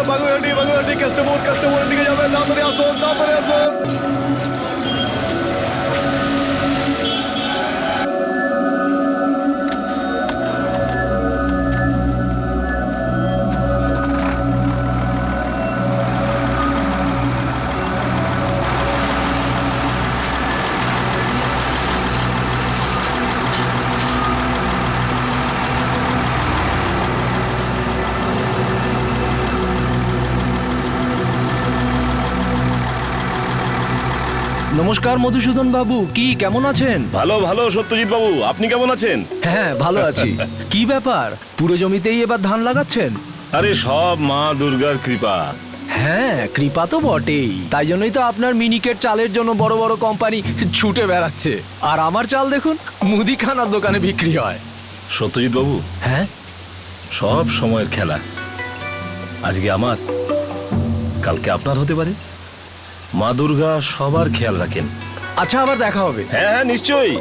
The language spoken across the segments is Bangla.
বাগুয়াটি কাস্টমার দিকে যাবে, তাড়াতাড়ি আসুন। নমস্কার মধুসূদন বাবু, কি কেমন আছেন? ভালো সত্যজিৎ বাবু, আপনি কেমন আছেন? হ্যাঁ ভালো আছি। কি ব্যাপার, পুরো জমিতেই এবার ধান লাগাচ্ছেন? আরে সব মা দুর্গার কৃপা। হ্যাঁ কৃপা তো বটেই, তাই জন্যই তো আপনার মিনিকেট চালের জন্য বড় বড় কোম্পানি ছুটে বেড়াচ্ছে, আর আমার চাল দেখুন মুদিখানার দোকানে বিক্রি হয়। সত্যজিৎ বাবু, হ্যাঁ সব সময়ের খেলা। আজকে আমার, কালকে আপনার হতে পারে। মা দুর্গা সবার খেয়াল রাখেন। আচ্ছা, আবার দেখা হবে। হ্যাঁ নিশ্চয়ই,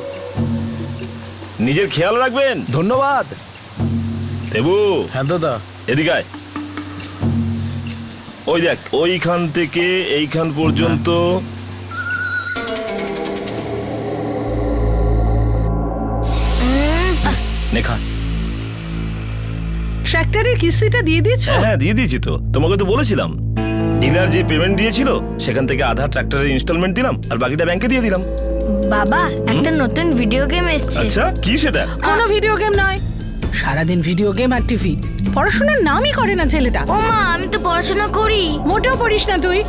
নিজের খেয়াল রাখবেন। ধন্যবাদ দেবু। হ্যাঁ দাদা। এদিকে আয়। ওই দেখ, ওইখান থেকে এইখান পর্যন্ত নেখা। ট্র্যাক্টরের কিস্তিটা দিয়ে দিয়েছো? হ্যাঁ দিয়ে দিয়েছি তো, তোমাকে তো বলেছিলাম। ডিলার যে পেমেন্ট দিয়েছিল সেখান থেকে আধা ট্রাক্টরের ইনস্টলমেন্ট দিলাম, আর বাকিটা ব্যাংকে দিয়ে দিলাম। বাবা, একটা নতুন ভিডিও গেম এসেছে। আচ্ছা, কি সেটা? কোনো ভিডিও গেম নয়, সারাদিন ভিডিও গেম আর টিভি। পড়াশোনার নামই করে না ছেলেটা। ও মা, আমি তো পড়াশোনা করি। মোটেও পড়িস না তুই।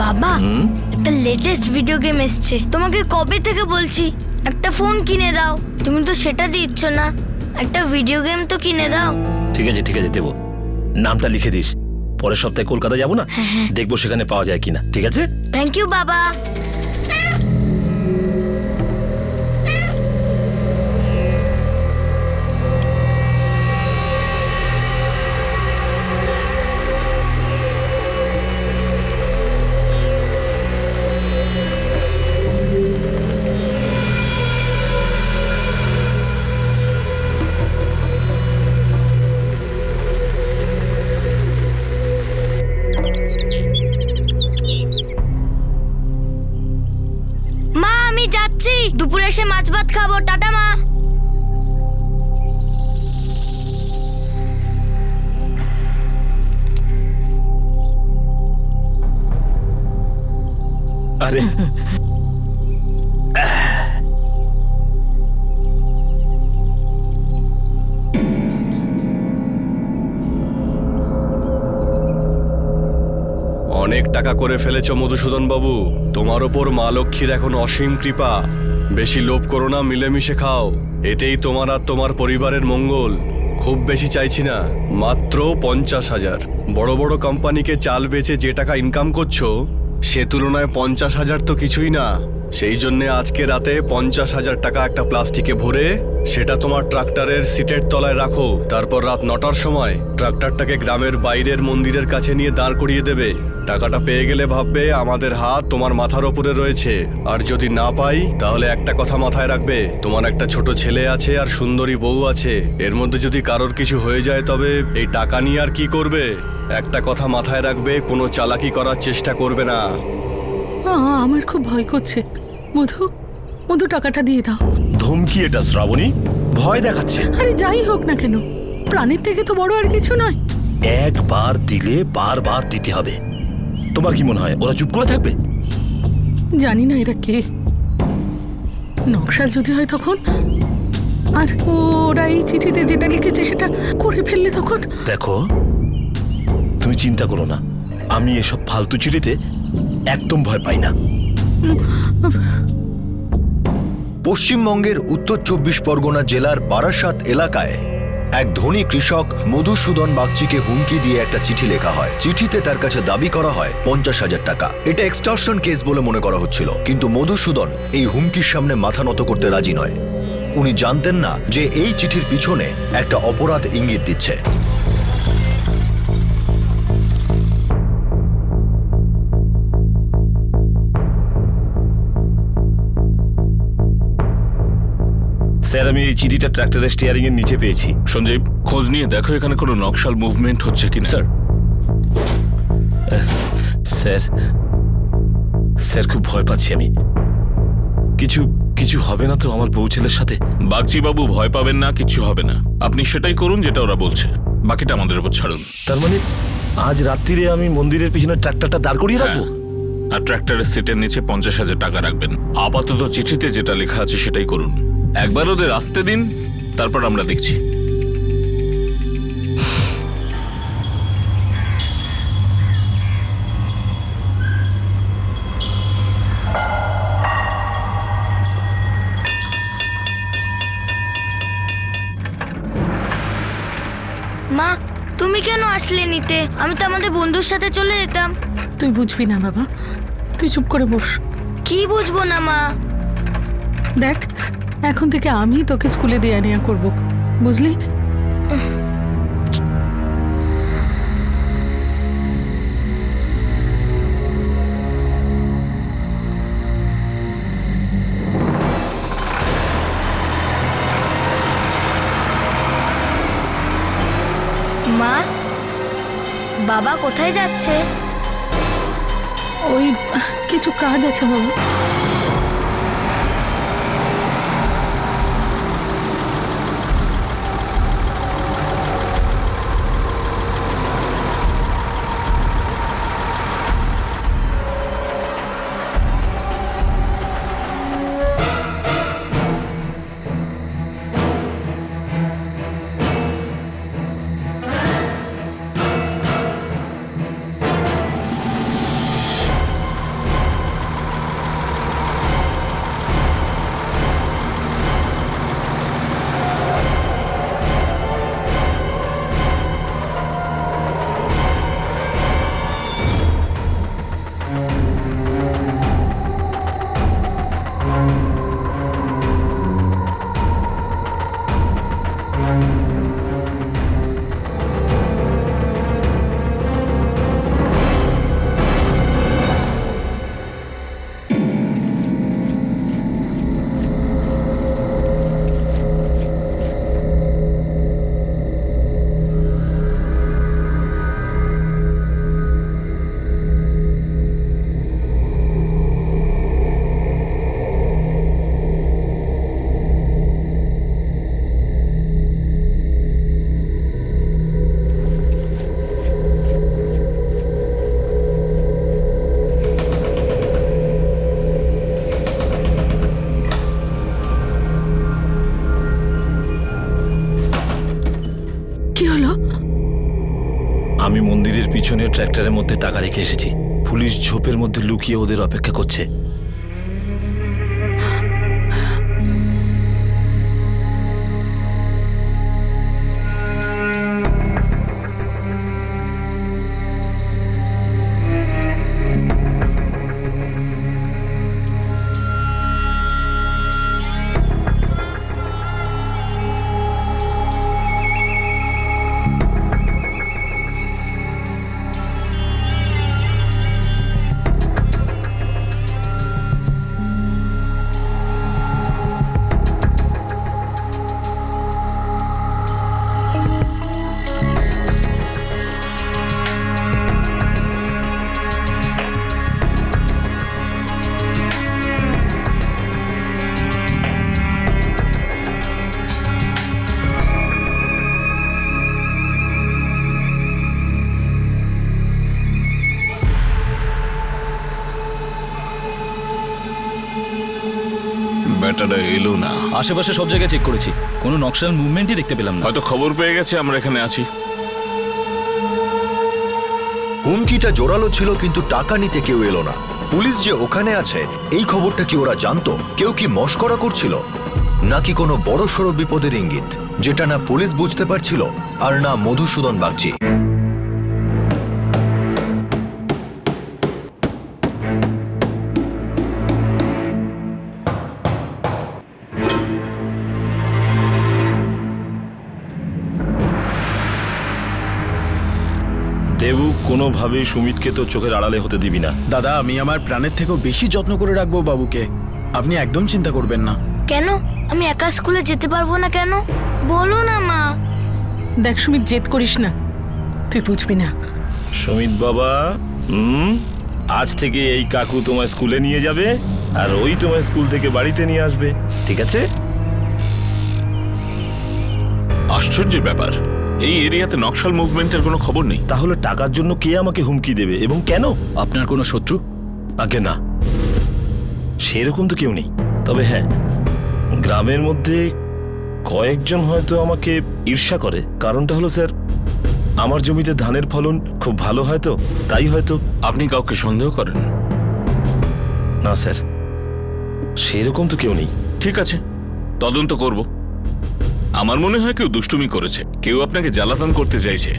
বাবা, একটা লেটেস্ট ভিডিও গেম এসেছে। তোমাকে কবে থেকে বলছি একটা ফোন কিনে দাও, তুমি তো সেটা দিচ্ছ না। একটা ভিডিও গেম তো কিনে দাও। ঠিক আছে দেবো, নামটা লিখে দিস। পরের সপ্তাহে কলকাতা যাবো না, দেখবো সেখানে পাওয়া যায় কিনা। ঠিক আছে? থ্যাংক ইউ বাবা। মা, আমি যাচ্ছি, দুপুরে এসে মাছ ভাত খাবো। টাটা মা। আরে অনেক টাকা করে ফেলেছো মধুসূদন বাবু, তোমার ওপর মা লক্ষ্মীর এখন অসীম কৃপা। বেশি লোভ করো না, মিলেমিশে খাও, এতেই তোমার আর তোমার পরিবারের মঙ্গল। খুব বেশি চাইছি না, মাত্র 50,000। বড় বড় কোম্পানিকে চাল বেচে যে টাকা ইনকাম করছো সে তুলনায় 50,000 তো কিছুই না। সেই জন্যে আজকে রাতে 50,000 টাকা একটা প্লাস্টিকে ভরে সেটা তোমার ট্রাক্টরের সিটের তলায় রাখো। তারপর রাত 9টার সময় ট্রাক্টরটাকে গ্রামের বাইরের মন্দিরের কাছে নিয়ে দাঁড় করিয়ে দেবে। টাকাটা পেয়ে গেলে ভাববে আমাদের হাত তোমার মাথার ওপরে রয়েছে। আর যদি না পাই তাহলে একটা কথা মাথায় রাখবে, তোমার একটা ছোট ছেলে আছে আর সুন্দরী বউ আছে। এর মধ্যে যদি কারোর কিছু হয়ে যায় তবে এই টাকা নিয়ে আর কি করবে? একটা কথা মাথায় রাখবে, কোনো চালাকি করার চেষ্টা করবে না। আমার খুব ভয় করছে। মধু টাকাটা দিয়ে দাও। ধমকি এটা শ্রাবণী, ভয় দেখাচ্ছে। আরে যাই হোক না কেন, প্রাণের থেকে তো বড় আর কিছু নয়। একবার দিলে বারবার দিতে হবে। তোমার কি মনে হয় ওরা চুপ করে থাকবে? জানি না এরা কে, নকশাল যদি হয় তখন, আর ওরা এই চিঠিতে যেটা লিখেছে সেটা করে ফেললে তখন। দেখো, তুমি চিন্তা করো না, আমি এসব ফালতু চিঠিতে একদম ভয় পাই না। পশ্চিমবঙ্গের উত্তর 24 পরগনা জেলার বারাসাত এলাকায় এক ধনী কৃষক মধুসূদন বাগচিকে হুমকি দিয়ে একটা চিঠি লেখা হয়। চিঠিতে তার কাছে দাবি করা হয় 50,000 টাকা। এটা এক্সটর্শন কেস বলে মনে করা হচ্ছিল, কিন্তু মধুসূদন এই হুমকির সামনে মাথা নত করতে রাজি নয়। উনি জানতেন না যে এই চিঠির পিছনে একটা অপরাধ ইঙ্গিত দিচ্ছে। স্যার, আমি এই চিঠিটা ট্রাক্টরের স্টিয়ারিং এর নিচে পেয়েছি। সঞ্জীব, খোঁজ নিয়ে দেখো এখানে কোনো নকশাল মুভমেন্ট হচ্ছে কিনা। স্যার। স্যার স্যার খুব ভয় পাচ্ছি আমি। কিছু কিছু হবে না তো আমার বউ ছেলের সাথে? বাগচি বাবু ভয় পাবেন না, কিচ্ছু হবে না। আপনি সেটাই করুন যেটা ওরা বলছে, বাকিটা আমাদের উপর ছাড়ুন। তার মানে আজ রাত্রিরে আমি মন্দিরের পিছনে ট্রাক্টরটা দাঁড় করিয়ে রাখবো? আর ট্র্যাক্টরের সিটের নিচে 50,000 টাকা রাখবেন। আপাতত চিঠিতে যেটা লেখা আছে সেটাই করুন। একবার ওদের আসতে দিন, তারপর আমরা দেখছি। মা, তুমি কেন আসলে নিতে? আমি তো আমাদের বন্ধুর সাথে চলে যেতাম। তুই বুঝবি না বাবা, তুই চুপ করে বস। কি বুঝবো না মা? দেখ, এখন থেকে আমি তোকে স্কুলে দেয়া নেয়া করবো, বুঝলি? মা, বাবা কোথায় যাচ্ছে? ওই কিছু কাজ আছে বাবা। কি হলো? আমি মন্দিরের পিছনে ট্র্যাক্টরের মধ্যে টাকা রেখে এসেছি। পুলিশ ঝোপের মধ্যে লুকিয়ে ওদের অপেক্ষা করছে। ব্যাটাটা এলো না, আশেপাশে সব জায়গায় চেক করেছি, কোনো নকশাল মুভমেন্টই দেখতে পেলাম না। হয়তো খবর পেয়ে গেছে আমরা এখানে আছি। হুমকিটা জোরালো ছিল, কিন্তু টাকা নিতে কেউ এলো না। পুলিশ যে ওখানে আছে এই খবরটা কি ওরা জানতো? কেউ কি মশকরা করছিল, নাকি কোনো বড় সড় বিপদের ইঙ্গিত, যেটা না পুলিশ বুঝতে পারছিল আর না মধুসূদন বাগচি? দেবু, কোনোভাবেই সুমিতকে তো চোখের আড়ালে হতে দিবি না। দাদা, আমি আমার প্রাণের থেকেও বেশি যত্ন করে রাখবো বাবুকে, আপনি একদম চিন্তা করবেন না। কেন আমি একা স্কুলে যেতে পারবো না কেন? বলো না মা। দেখ সুমিত, জেদ করিস না, তুই বুঝবি না। সুমিত বাবা, আজ থেকে এই কাকু তোমায় স্কুলে নিয়ে যাবে আর ওই তোমায় স্কুল থেকে বাড়িতে নিয়ে আসবে, ঠিক আছে? আশ্চর্যের ব্যাপার, এই এরিয়াতে নকশাল মুভমেন্টের কোনো খবর নেই। তাহলে টাকার জন্য কে আমাকে হুমকি দেবে এবং কেন? আপনার কোনো শত্রু? আগে না, সেরকম তো কেউ নেই। তবে হ্যাঁ, গ্রামের মধ্যে কয়েকজন হয়তো আমাকে ঈর্ষা করে। কারণটা হলো স্যার, আমার জমিতে ধানের ফলন খুব ভালো হয় তো, তাই হয়তো। আপনি কাউকে সন্দেহ করেন? না স্যার, সেরকম তো কেউ নেই। ঠিক আছে, তদন্ত করব। আমার মনে হয় কেউ দুষ্টুমি করেছে, কেউ আপনাকে জ্বালাতন করতে চাইছে।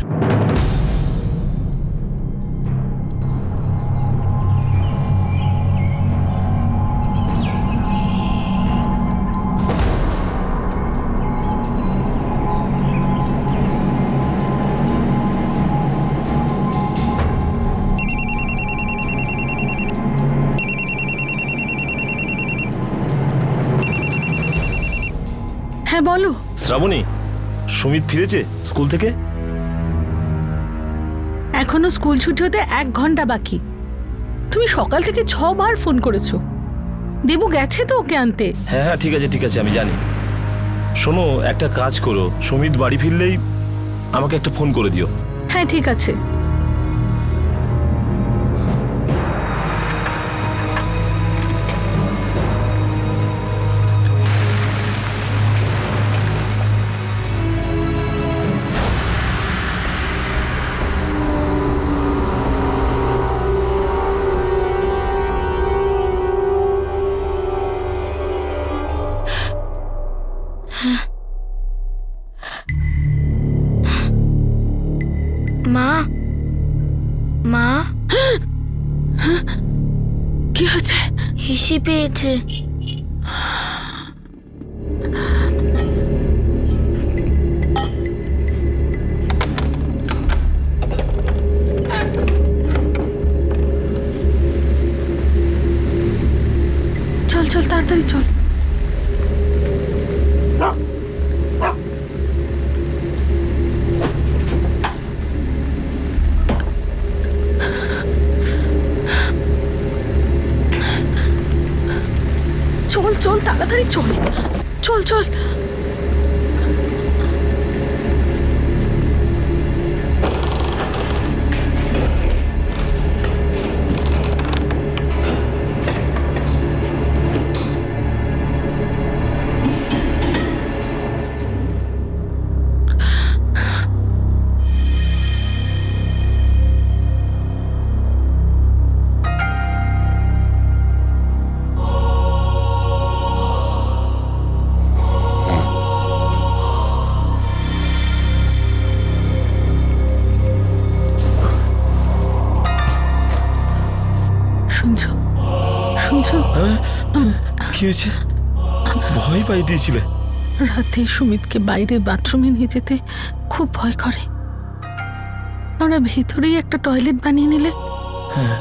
হ্যাঁ বলো। শ্রাবণী, সুমিত ফিরেছে স্কুল থেকে? এখনো স্কুল ছুটি হতে 1 ঘন্টা বাকি। তুমি সকাল থেকে 6 বার ফোন করেছো। দেবু গেছে তো ওকে আনতে। হ্যাঁ হ্যাঁ, ঠিক আছে ঠিক আছে, আমি জানি। শোনো, একটা কাজ করো, সুমিত বাড়ি ফিরলেই আমাকে একটা ফোন করে দিও। হ্যাঁ ঠিক আছে। মা, মা, কি হয়েছে? হিসি পেয়েছে। চল চল তাড়াতাড়ি চল। চল চল তাড়াতাড়ি চল, চল চল। শুনছো শুনছো? কি হয়েছে? ভয় পাই দিয়েছিলে? রাতে সুমিতকে বাইরে বাথরুমে নিয়ে যেতে খুব ভয় করে। আমরা ভিতরেই একটা টয়লেট বানিয়ে নিলে। হ্যাঁ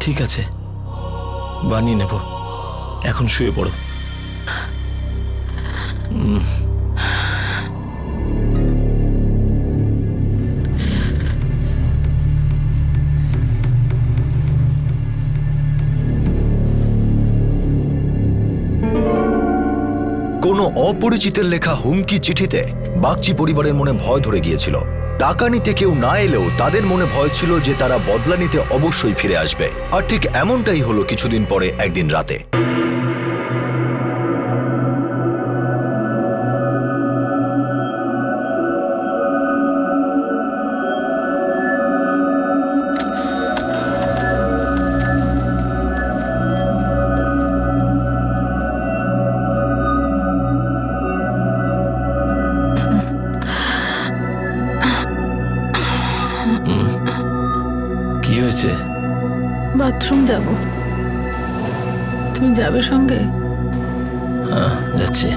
ঠিক আছে, বানিয়ে নেব। এখন শুয়ে পড়ো। কোনো অপরিচিতের লেখা হুমকি চিঠিতে বাগচি পরিবারের মনে ভয় ধরে গিয়েছিল। টাকা নিতে কেউ না এলেও তাদের মনে ভয় ছিল যে তারা বদলা নিতে অবশ্যই ফিরে আসবে। আর ঠিক এমনটাই হলো কিছুদিন পরে একদিন রাতে। কি হয়েছে? বাথরুম যাব। তুমি যাবে সঙ্গে? হ্যাঁ যাচ্ছি।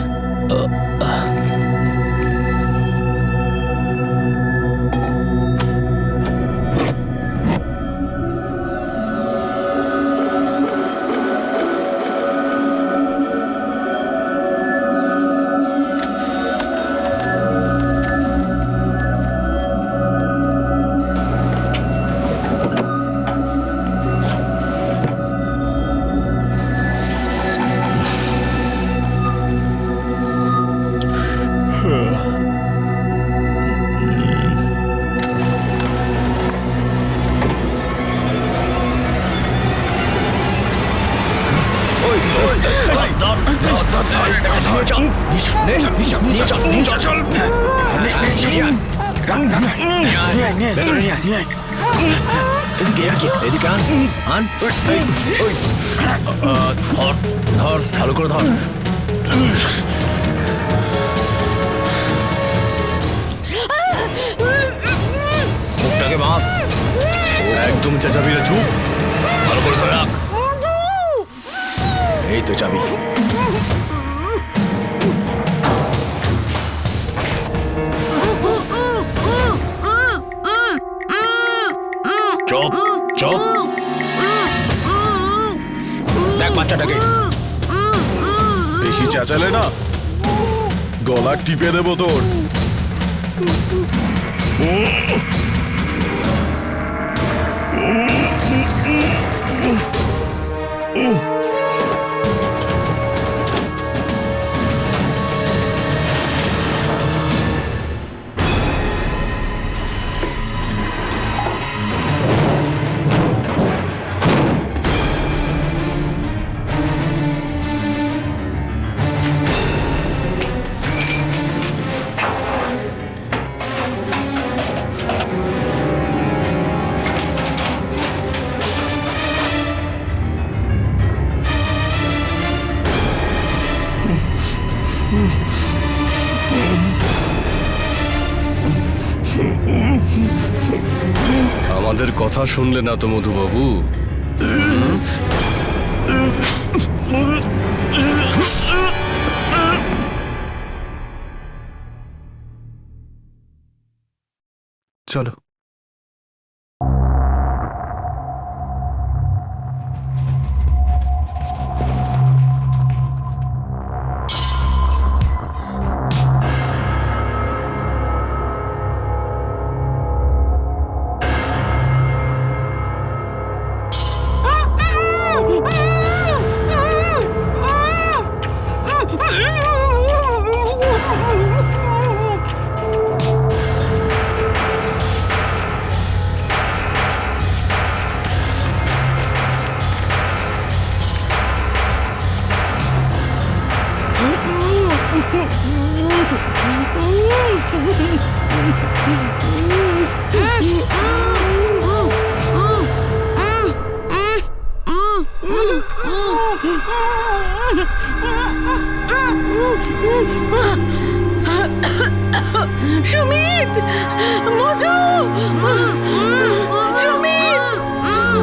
এদিকে আন ধর ধর ভালো করে ধর। মুখটাকে বাঁধ, একদম চেঁচাবি না, চুপ। ভালো করে ধরে রাখ। এই তো চাবি। চুপ চুপ, দেখ বাচ্চাটাকে। বেশি চেঁচালে না গলা টিপে দেবো তোর। আমাদের কথা শুনলে না তো মধুবাবু? চলো। সুমিত, মধু, সুমিত,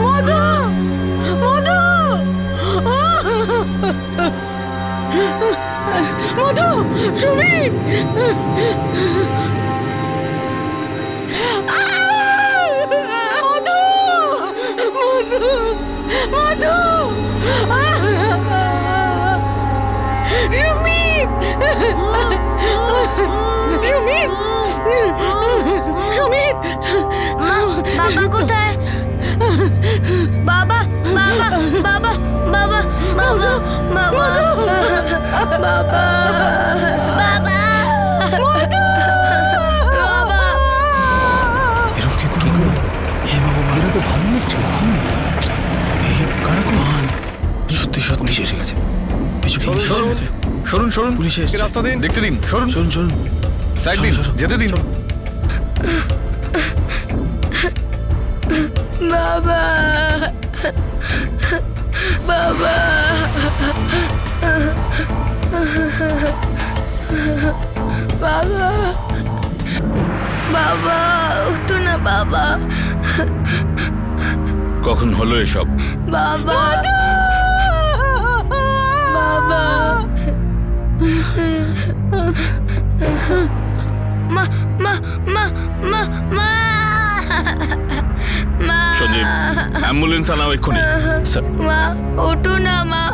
মধু, মধু, মধু, সুমিত, মধু, মধু, মধু, সুমিত, সুমিত, সুমিত, বাবা কোথায়? বাবা, বাবা, বাবা, বাবা, বাবা, বাবা, বাবা, বাবা, বাবা। এরকম কি করে হলো? হে বাবা, এরা তো ভালো লাগছে। সত্যি সত্যি পুলিশ এসে গেছে। সরুন সরুন, পুলিশ এসেছে। রাস্তা দিন। দেখতে দিন, সরুন চলুন চলুন, সাইড দিন, যেতে দিন। বাবা, বাবা, বাবা, বাবা, উঠো না বাবা, কখন হলো এসব? বাবা, বাবা, মা, মা, মা, মা, মা, মা, সঞ্জীব, অ্যাম্বুলেন্স আনাও এক্ষুনি। মা, ওঠো না মা।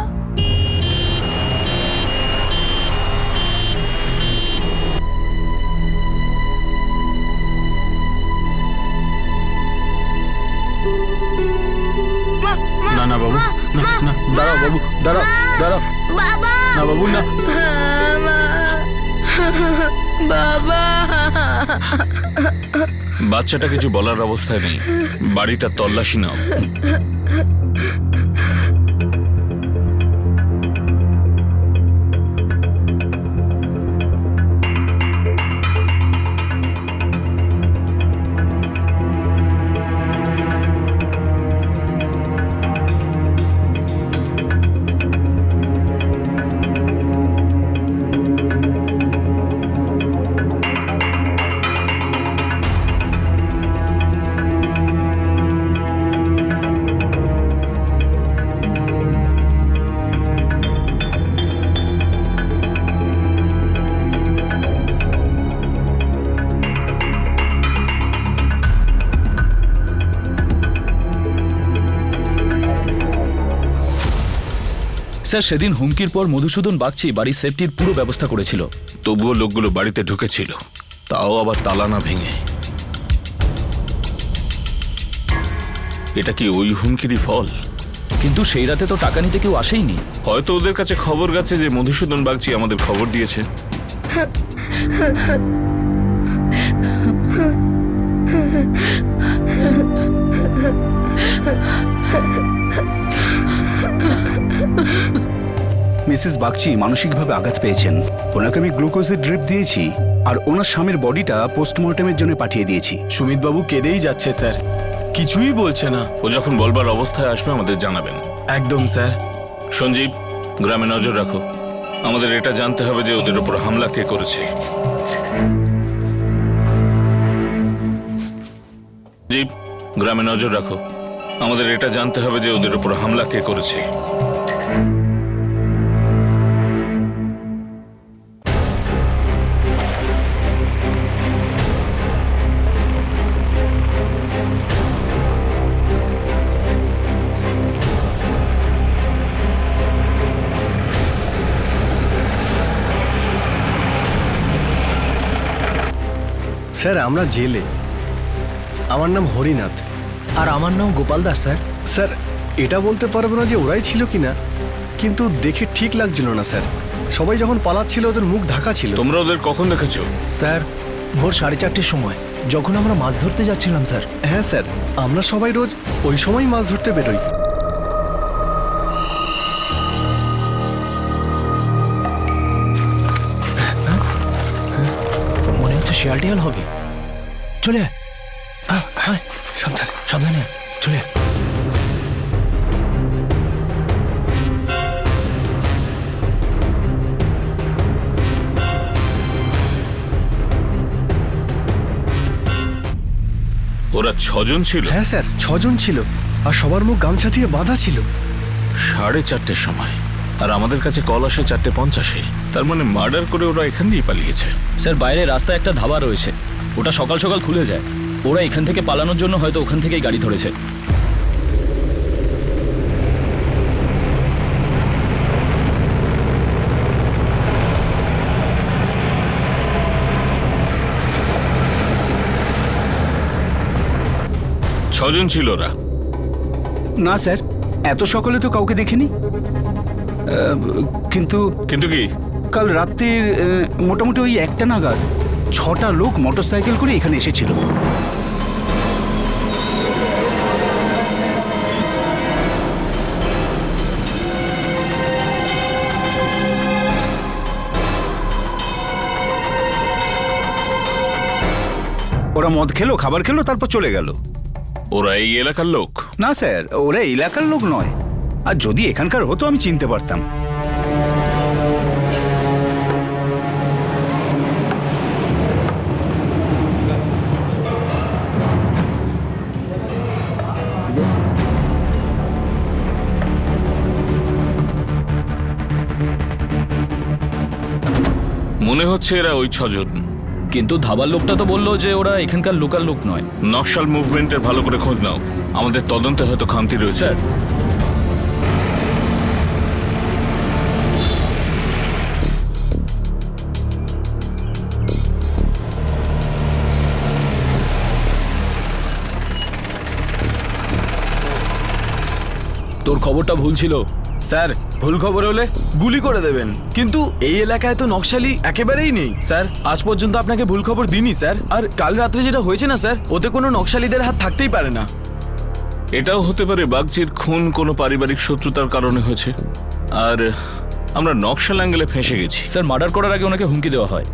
না না বাবু, না না, দাঁড়াও বাবু, দাঁড়াও দাঁড়াও। বাবা, না বাবু, না। বাবা, বাচ্চাটা কিছু বলার অবস্থায় নেই, বাড়িটা তল্লাশি নাও। স্যার সেদিন হুমকির পর মধুসূদন বাগচি বাড়ির সেফটির পুরো ব্যবস্থা করেছিল। তবুও লোকগুলো বাড়িতে ঢুকেছিল, তাও আবার তালা না ভেঙে। এটা কি ওই হুমকিরই ফল? কিন্তু সেই রাতে তো টাকা নিতে কেউ আসেইনি। হয়তো ওদের কাছে খবর গেছে যে মধুসূদন বাগচি আমাদের খবর দিয়েছে। মিসেস বাগচি মানসিকভাবে আঘাত পেয়েছেন। ওনাকে আমি গ্লুকোজের ড্রিপ দিয়েছি আর ওনার স্বামীর বডিটা পোস্টমর্টেমের জন্য পাঠিয়ে দিয়েছি। সুমিতবাবু কেঁদেই যাচ্ছে স্যার, কিছুই বলছে না। ও যখন বলবার অবস্থায় আসবে আমাদের জানাবেন। একদম স্যার। সঞ্জীব, গ্রামে নজর রাখো। আমাদের এটা জানতে হবে যে ওদের উপর হামলা কে করেছে। জীব, গ্রামে নজর রাখো। আমাদের এটা জানতে হবে যে ওদের উপর হামলা কে করেছে। স্যার আমরা জেলে। আমার নাম হরিনাথ। আর আমার নাম গোপাল দাস স্যার। স্যার এটা বলতে পারবো না যে ওরাই ছিল কিনা, কিন্তু দেখে ঠিক লাগছিল না স্যার। সবাই যখন পালাচ্ছিল ওদের মুখ ঢাকা ছিল। তোমরা ওদের কখন দেখেছো? স্যার ভোর 4:30-র সময়, যখন আমরা মাছ ধরতে যাচ্ছিলাম স্যার। হ্যাঁ স্যার, আমরা সবাই রোজ ওই সময় মাছ ধরতে বেরোই। মনে হচ্ছে শিয়াল টিয়াল হবে। চলে আয়। আয়, সাবধানে। সাবধানে আয়, চলে আয়। ওরা 6 জন ছিল? হ্যাঁ স্যার, 6 জন ছিল আর সবার মুখ গামছা দিয়ে বাঁধা ছিল। 4:30 সময়, আর আমাদের কাছে কল আসে 4:50-এ। তার মানে মার্ডার করে ওরা এখান দিয়ে পালিয়েছে। স্যার বাইরে রাস্তায় একটা ধাবা রয়েছে, ওটা সকাল সকাল খুলে যায়। ওরা এখান থেকে পালানোর জন্য হয়তো ওখান থেকেই গাড়ি ধরেছে। ছজন ছিল ওরা? না স্যার, এত সকালে তো কাউকে দেখিনি। কিন্তু কিন্তু কি? কাল রাত্রির মোটামুটি ওই 1টা নাগাদ 6টা লোক মোটরসাইকেল করে এখানে এসেছিল। ওরা মদ খেলো, খাবার খেলো, তারপর চলে গেল। ওরা এই এলাকার লোক? না স্যার, ওরা এলাকার লোক নয়। আর যদি এখানকার হতো আমি চিনতে পারতাম। মনে হচ্ছে এরা ওই 6 জন। কিন্তু ধাবার লোকটা তো বললো যে ওরা এখানকার লোকাল লোক নয়। নকশাল মুভমেন্টের ভালো করে খোঁজ নাও, আমাদের তদন্তে হয়তো খামতি রয়েছে। স্যার তোর খবরটা ভুল ছিল। স্যার ভুল খবর হলে গুলি করে দেবেন, কিন্তু এই এলাকায় তো নকশালি একেবারেই নেই স্যার। আজ পর্যন্ত আপনাকে ভুল খবর দিইনি স্যার। আর কাল রাত্রে যেটা হয়েছে না স্যার, ওতে কোনো নকশালিদের হাত থাকতেই পারে না। এটাও হতে পারে বাগচির খুন কোনো পারিবারিক শত্রুতার কারণে হয়েছে, আর আমরা নকশাল অ্যাঙ্গেলে ফেঁসে গেছি। স্যার মার্ডার করার আগে ওনাকে হুমকি দেওয়া হয়।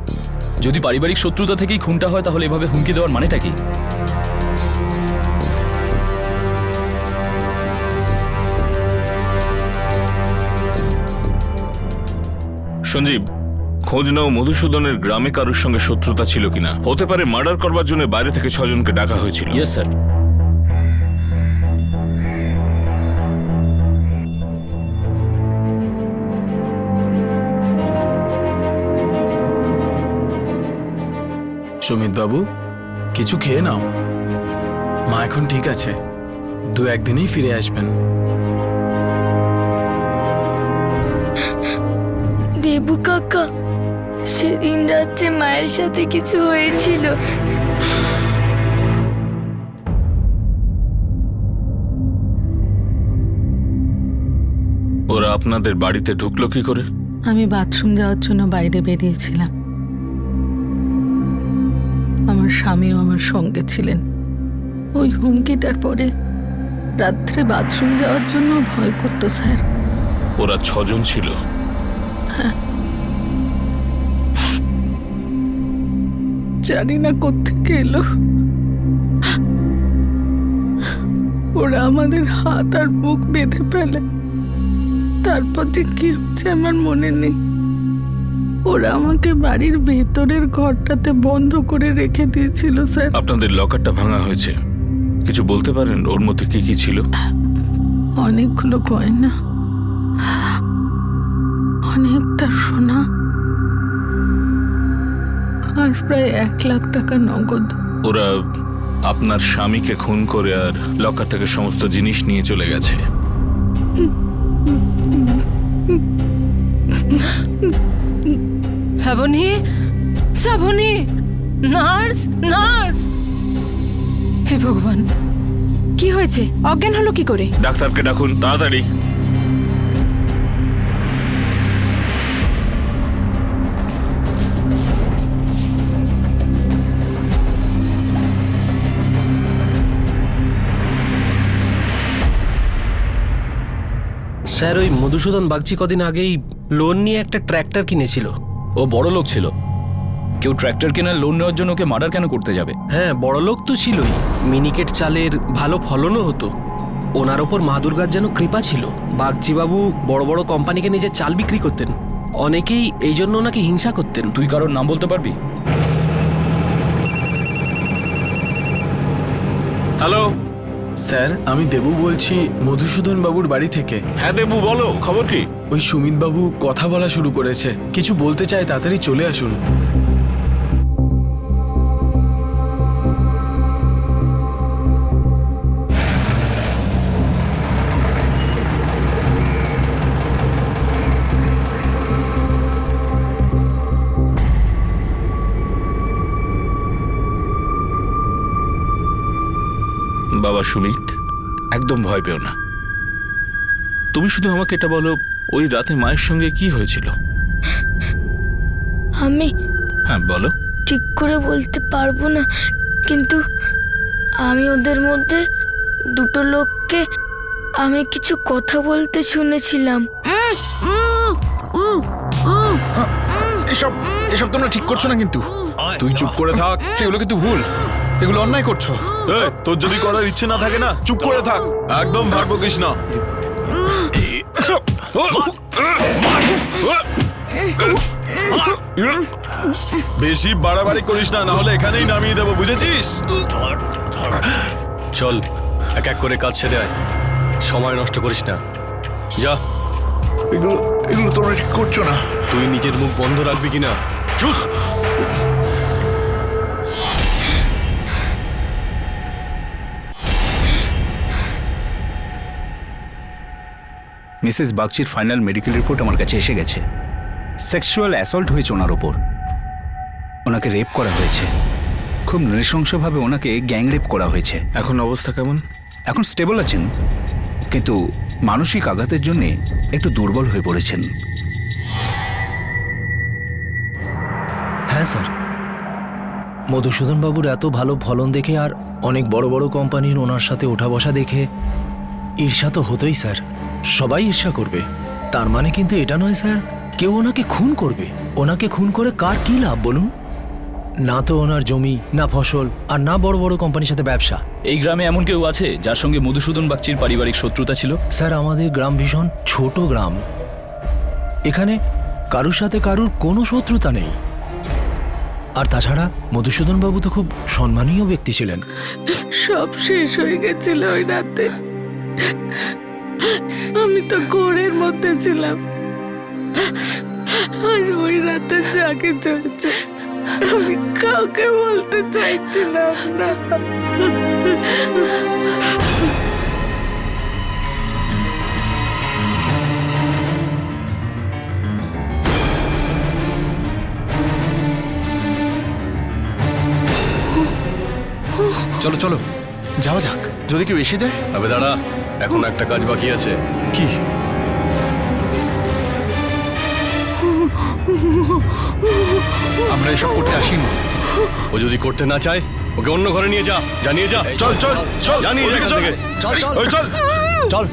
যদি পারিবারিক শত্রুতা থেকেই খুনটা হয় তাহলে এভাবে হুমকি দেওয়ার মানেটা কি? সঞ্জীব, খোঁজ নাও মধুসূদনের গ্রামে কারোর সঙ্গে শত্রুতা ছিল কিনা। হতে পারে মার্ডার করবার জন্য বাইরে থেকে 6 জনকে ডাকা হয়েছিল। Yes sir. সুমিত বাবু, কিছু খেয়ে নাও। মা এখন ঠিক আছে, 2-1 দিনেই ফিরে আসবেন। দেবু কাকা, সেদিন রাত্রে মায়ের সাথে কিছু হয়েছিল। ওরা আপনাদের বাড়িতে ঢুকলো কি করে? আমি বাথরুম যাওয়ার জন্য বাইরে বেরিয়েছিলাম। আমার স্বামীও আমার সঙ্গে ছিলেন। ওই হুমকিটার পরে রাত্রে বাথরুম যাওয়ার জন্য ভয় করতো স্যার। ওরা 6 জন ছিল। জানি না কোত্থেকে এলো। ওরা আমাদের হাত আর বুক বেঁধে ফেলে। তারপর যে কি হচ্ছে আমার মনে নেই। ওরা আমাকে বাড়ির ভেতরের ঘরটাতে বন্ধ করে রেখে দিয়েছিল স্যার। আপনাদের লকারটা ভাঙা হয়েছে, কিছু বলতে পারেন ওর মধ্যে কি কি ছিল? অনেকগুলো গয়না, অনেকটা সোনা আর প্রায় 1 লাখ টাকা নগদ। ওরা আপনার স্বামীকে খুন করে আর লকার থেকে সমস্ত জিনিস নিয়ে চলে গেছে। Shrabani, Shrabani, nurse, nurse! হে ভগবান, কি হয়েছে? অজ্ঞান হলো কি করে? ডাক্তারকে ডাকুন তাড়াতাড়ি। স্যার, ওই মধুসূদন বাগচি কদিন আগেই লোন নিয়ে একটা ট্র্যাক্টর কিনেছিল। ও বড় লোক ছিল, কেউ ট্র্যাক্টর কেনার লোন নেওয়ার জন্য ওকে মার্ডার কেন করতে যাবে? হ্যাঁ, বড় লোক তো ছিলই। মিনিকেট চালের ভালো ফলনও হতো। ওনার ওপর মা দুর্গার যেন কৃপা ছিল। বাগচিবাবু বড় বড় কোম্পানিকে নিজের চাল বিক্রি করতেন। অনেকেই এই জন্য ওনাকে হিংসা করতেন। তুই কারোর নাম বলতে পারবি? হ্যালো স্যার, আমি দেবু বলছি মধুসূদন বাবুর বাড়ি থেকে। হ্যাঁ দেবু, বলো খবর কি? ওই সুমিত বাবু কথা বলা শুরু করেছে, কিছু বলতে চায়, তাড়াতাড়ি চলে আসুন। বাবা সুমিত, একদম ভয় পেও না। তুমি শুধু আমাকে এটা বলো, ওই রাতে মায়ের সঙ্গে কি হয়েছিল? আমি হ্যাঁ বলো। ঠিক করে বলতে পারবো না, কিন্তু আমি ওদের মধ্যে 2 লোককে আমি কিছু কথা বলতে শুনেছিলাম। এসব এসব তোমরা ঠিক করছো না কিন্তু। তুই চুপ করে থাক, এগুলো কিন্তু ভুল, এগুলো অন্যায় করছো। তোর যদি করার ইচ্ছে না থাকে না, চুপ করে থাক, একদম ভাগ বকিস না। বেশি বাড়াবাড়ি করিস না, নাহলে এখানেই নামিয়ে দেবো, বুঝেছিস? চল, এক এক করে কাজ সেরে আয়, সময় নষ্ট করিস না। যা। এগুলো তোমরা ঠিক করছো না। তুই নিজের মুখ বন্ধ রাখবি কিনা? চুপ। মিসেস বাগচির ফাইনাল মেডিকেল রিপোর্ট আমার কাছে এসে গেছে। সেক্সুয়াল অ্যাসল্ট হয়েছে ওনার ওপর। ওনাকে রেপ করা হয়েছে, খুব নৃশংসভাবে ওনাকে গ্যাং রেপ করা হয়েছে। এখন অবস্থা কেমন? এখন স্টেবল আছেন, কিন্তু মানসিক আঘাতের জন্য একটু দুর্বল হয়ে পড়েছেন। হ্যাঁ স্যার, মধুসূদন বাবুর এত ভালো ফলন দেখে আর অনেক বড় বড় কোম্পানির ওনার সাথে ওঠা বসা দেখে ঈর্ষা তো হতোই স্যার। সবাই ঈর্ষা করবে, তার মানে কিন্তু এটা নয় স্যার কেউ ওনাকে খুন করবে। ওনাকে খুন করে কার কি লাভ বলুন? না তো ওনার জমি, না ফসল, আর না বড় বড় কোম্পানির সাথে ব্যবসা। এই গ্রামে এমন কেউ আছে যার সঙ্গে মধুসূদন বাগচির পারিবারিক শত্রুতা ছিল? স্যার, আমাদের গ্রাম ভীষণ ছোট গ্রাম। এখানে কারুর সাথে কারুর কোনো শত্রুতা নেই। আর তাছাড়া মধুসূদন বাবু তো খুব সম্মানীয় ব্যক্তি ছিলেন। সব শেষ হয়ে গেছিল ওই রাতে। আমি তো ঘোরের মধ্যে ছিলাম, আর ওই রাতে যা কিছু হয়েছে আমি কাউকে বলতে চাইছিলাম না। চলো চলো যাওয়া যাক, যদি কেউ এসে যায়। আবে দাঁড়া, এখন একটা কাজ বাকি আছে। কি? আমরা এসব করতে আসিনি। ও যদি করতে না চায় ওকে অন্য ঘরে নিয়ে যা, জানিয়ে যা। চল চল চল, জানিয়ে যা এখান থেকে। ওই চল চল।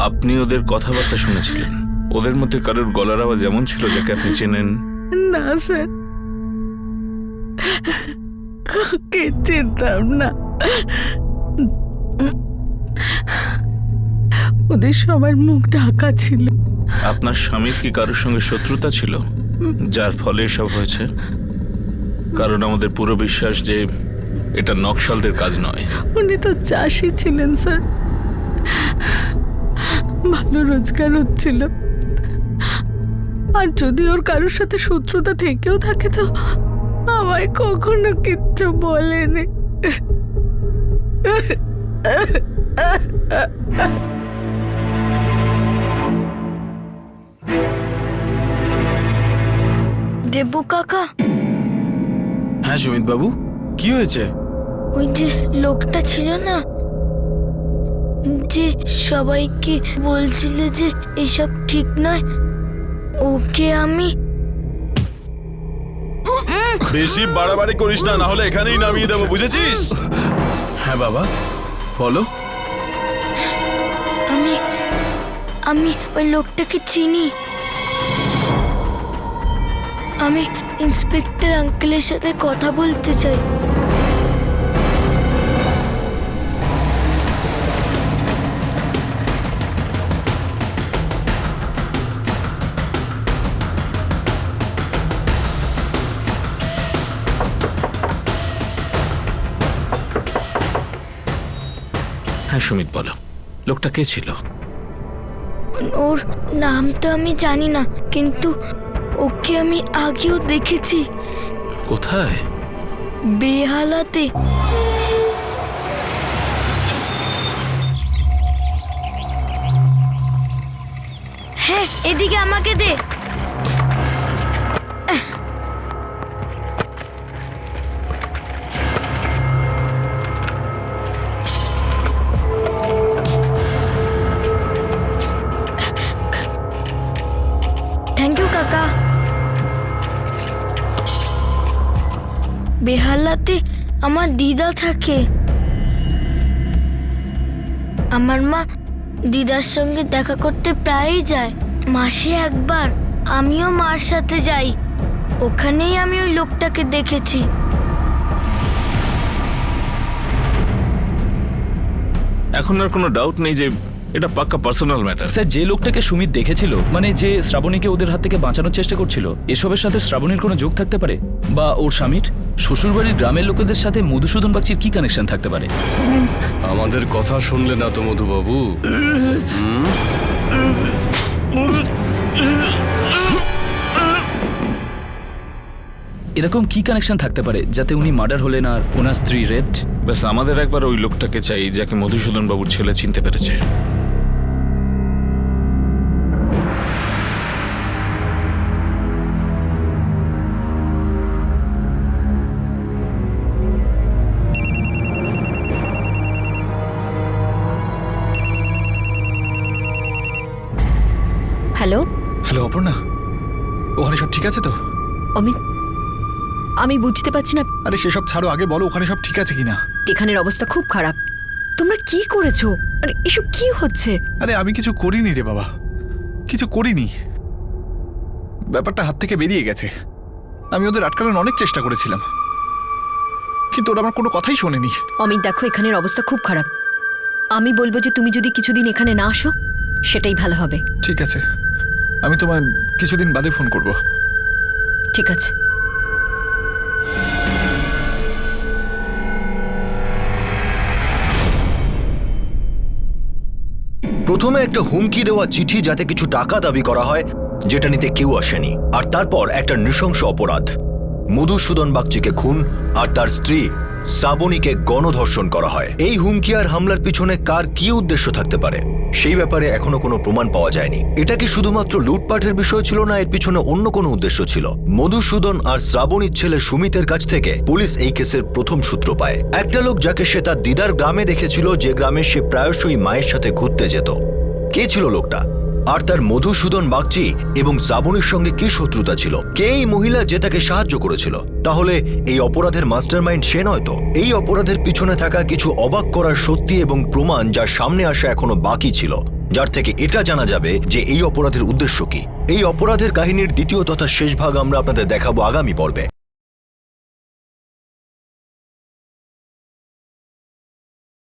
আপনি ওদের কথাবার্তা শুনেছিলেন? ওদের মধ্যে কারোর গলার আওয়াজ এমন ছিল যাকে আপনি চেনেন? না স্যার, কাউকে চিনতাম না। ওদের সবার মুখ ঢাকা ছিল। আপনার স্বামীর কি কারোর সঙ্গে শত্রুতা ছিল যার ফলে এসব হয়েছে? কারণ আমাদের পুরো বিশ্বাস যে এটা নকশালদের কাজ নয়। উনি তো চাষি ছিলেন স্যার, ভালো রোজগার হচ্ছিল। আর যদি ওর কারোর সাথে শত্রুতা থেকেও থাকে তো আমায় কখনো কিচ্ছু বলেনি। দেবু কাকা, হ্যাঁ সুমিত বাবু, কি হয়েছে? ওই যে লোকটা ছিল না, যে সবাইকে বলছিল যে এসব ঠিক নয়, ওকে আমি বেশি বাড়াবাড়ি করিস না, না হলে এখানেই নামিয়ে দেবো, বুঝেছিস? হ্যাঁ বাবা বলো। আমি ওই লোকটাকে চিনি। আমি ইন্সপেক্টর আঙ্কেলের সাথে কথা বলতে চাই। হ্যাঁ সুমিত, বলো লোকটা কে ছিল? ওর নাম তো আমি জানি না, কিন্তু ওকে আমি আগেও দেখেছি। কোথায়? বেহালাতে। হ্যাঁ, এদিকে আমাকে দে। থ্যাংক ইউ কাকা। বেহালাতে আমার দিদা থাকে। আমার মা দিদার সঙ্গে দেখা করতে প্রায়ই যায়, মাসে একবার। আমিও মার সাথে যাই, ওখানেই আমি ওই লোকটাকে দেখেছি। এখন আর কোনো ডাউট নেই যে এটা পাক্কা পার্সোনাল ম্যাটার। স্যার, যে লোকটাকে সুমিত দেখেছিল, মানে যে শ্রাবণীকে ওদের হাত থেকে বাঁচানোর চেষ্টা করছিল, এসবের সাথে শ্রাবণীর কোনো যোগ থাকতে পারে? বা ওর স্বামীর শ্বশুরবাড়ির গ্রামের লোকেদের সাথে মধুসূদন বাগচির কি কানেকশন থাকতে পারে? আমাদের কথা শুনলে না তো মধুবাবু? এরকম কি কানেকশন থাকতে পারে যাতে উনি মার্ডার হলেন আর ওনার স্ত্রী রেপড? ব্যাস, আমাদের একবার ওই লোকটাকে চাই যাকে মধুসূদন বাবুর ছেলে চিনতে পেরেছে। হ্যালো হ্যালো অপর্ণা, ওখানে সব ঠিক আছে তো? অমিত, আমি বুঝতে পারছি না। আরে সেসব ছাড়ো, আগে বলো ওখানে সব ঠিক আছে কিনা। এখানের অবস্থা খুব খারাপ। তোমরা কি করেছো? আরে এসব কি হচ্ছে? আরে আমি কিছু করিনি রে বাবা, কিছু করিনি। ব্যাপারটা হাত থেকে বেরিয়ে গেছে। আমি ওদের আটকানোর অনেক চেষ্টা করেছিলাম, কিন্তু ওরা আমার কোনো কথাই শোনেনি। অমিত দেখো, এখানের অবস্থা খুব খারাপ। আমি বলবো যে তুমি যদি কিছুদিন এখানে না আসো সেটাই ভালো হবে। ঠিক আছে, আমি তোমায় কিছুদিন বাদে ফোন করব। ঠিক আছে। প্রথমে একটা হুমকি দেওয়া চিঠি যাতে কিছু টাকা দাবি করা হয়, যেটা নিতে কেউ আসেনি। আর তারপর একটা নৃশংস অপরাধ, মধুসূদন বাগচিকে খুন আর তার স্ত্রী শ্রাবণীকে গণধর্ষণ করা হয়। এই হুমকি আর হামলার পিছনে কার কি উদ্দেশ্য থাকতে পারে সেই ব্যাপারে এখনো কোনো প্রমাণ পাওয়া যায়নি। এটা কি শুধুমাত্র লুটপাটের বিষয় ছিল, না এর পিছনে অন্য কোনো উদ্দেশ্য ছিল? মধুসূদন আর শ্রাবণীর ছেলে সুমিতের কাছ থেকে পুলিশ এই কেসের প্রথম সূত্র পায়। একটা লোক যাকে সে তার দিদার গ্রামে দেখেছিল, যে গ্রামে সে প্রায়শই মায়ের সাথে ঘুরতে যেত। কে ছিল লোকটা? আর তার মধুসূদন বাগচি এবং শ্রাবণীর সঙ্গে কি শত্রুতা ছিল? কে এই মহিলা যে তাকে সাহায্য করেছিল? তাহলে এই অপরাধের মাস্টারমাইন্ড সে নয় তো? এই অপরাধের পিছনে থাকা কিছু অবাক করার সত্যি এবং প্রমাণ যার সামনে আসা এখনো বাকি ছিল, যার থেকে এটা জানা যাবে যে এই অপরাধের উদ্দেশ্য কি। এই অপরাধের কাহিনীর দ্বিতীয় তথা শেষ ভাগ আমরা আপনাদের দেখাবো আগামী পর্বে।